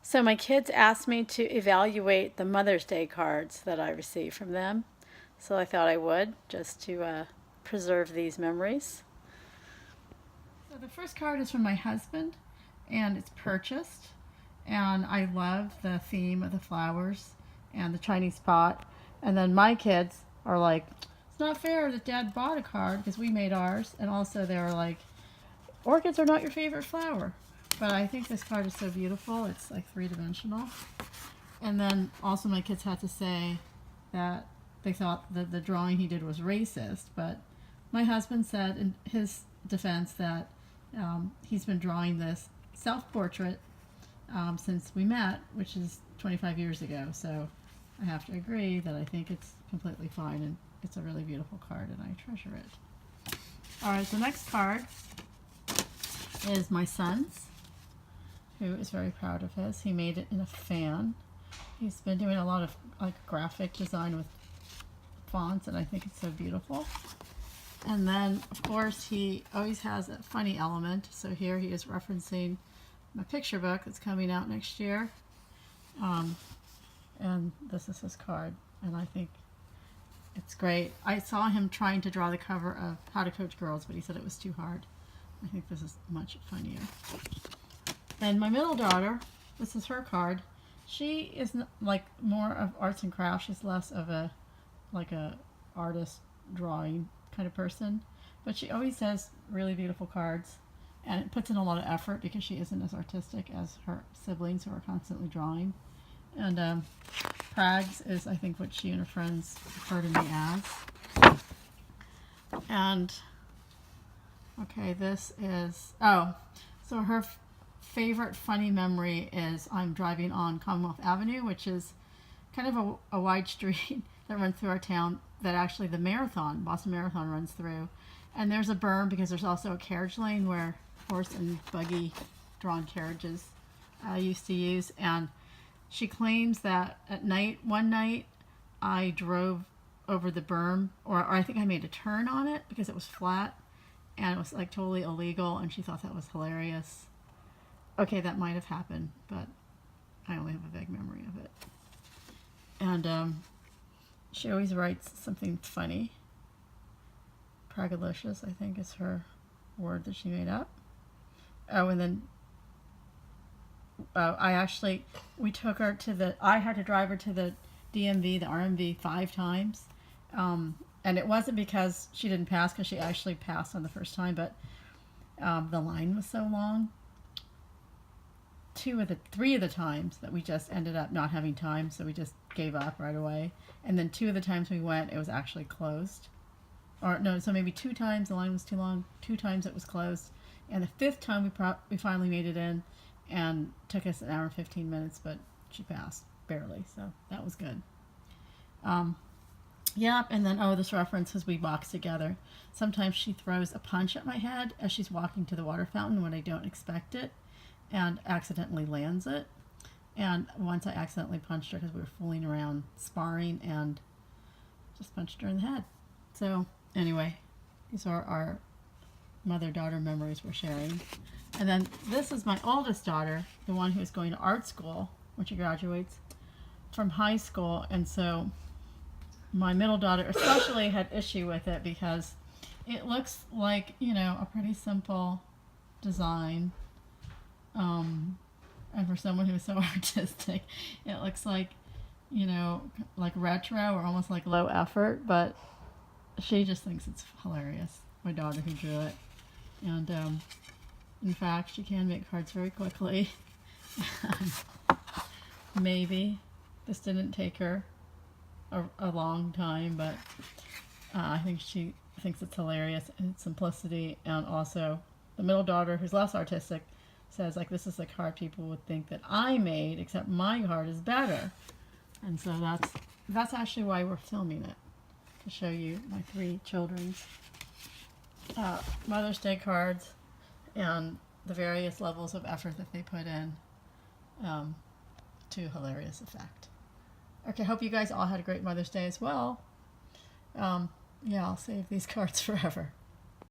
So my kids asked me to evaluate the Mother's Day cards that I received from them. So I thought I would, just to preserve these memories. So the first card is from my husband, and it's purchased. And I love the theme of the flowers and the Chinese pot. And then my kids are like, it's not fair that Dad bought a card because we made ours. And also they were like, orchids are not your favorite flower. But I think this card is so beautiful. It's like three-dimensional. And then also my kids had to say that they thought that the drawing he did was racist. But my husband said in his defense that he's been drawing this self-portrait since we met, which is 25 years ago. So I have to agree that I think it's completely fine, and it's a really beautiful card, and I treasure it. All right, the next card is my son's, who is very proud of his. He made it in a fan. He's been doing a lot of like graphic design with fonts, and I think it's so beautiful. And then, of course, he always has a funny element. So here he is referencing my picture book that's coming out next year. And this is his card, and I think it's great. I saw him trying to draw the cover of How to Coach Girls, but he said it was too hard. I think this is much funnier. And my middle daughter, this is her card. She is like more of arts and crafts. She's less of a artist drawing kind of person, but she always has really beautiful cards, and it puts in a lot of effort because she isn't as artistic as her siblings who are constantly drawing. And Prags is, I think, what she and her friends refer to me as. And okay, this is, so her favorite funny memory is I'm driving on Commonwealth Avenue, which is kind of a wide street that runs through our town that actually the marathon, Boston Marathon, runs through. And there's a berm because there's also a carriage lane where horse and buggy drawn carriages used to use. And she claims that at night, one night, I drove over the berm, or I think I made a turn on it because it was flat and it was like totally illegal, and she thought that was hilarious. Okay, that might have happened, but I only have a vague memory of it. And she always writes something funny. Pragalicious, I think, is her word that she made up. Oh, and then we took her to I had to drive her to the DMV, the RMV, 5 times. And it wasn't because she didn't pass, because she actually passed on the first time, but the line was so long. 3 of the times that we just ended up not having time, so we just gave up right away. And then 2 of the times we went, it was actually closed. Or no, so maybe 2 times the line was too long, 2 times it was closed. And the 5th time we finally made it in, and took us an hour and 15 minutes, but she passed, barely, so that was good. Yep, and then, this reference is we box together. Sometimes she throws a punch at my head as she's walking to the water fountain when I don't expect it, and accidentally lands it. And once I accidentally punched her because we were fooling around sparring, and just punched her in the head. So anyway, these are our mother-daughter memories we're sharing. And then this is my oldest daughter, the one who's going to art school when she graduates from high school. And so my middle daughter especially had issue with it because it looks like, a pretty simple design. And for someone who's so artistic, it looks like, like retro or almost like low effort, but she just thinks it's hilarious, my daughter who drew it. And in fact, she can make cards very quickly. Maybe this didn't take her a long time, but I think she thinks it's hilarious in its simplicity. And also the middle daughter, who's less artistic, says, like, this is the card people would think that I made, except my card is better. And so that's actually why we're filming it, to show you my 3 children's Mother's Day cards and the various levels of effort that they put in to hilarious effect. Okay, hope you guys all had a great Mother's Day as well. Yeah, I'll save these cards forever.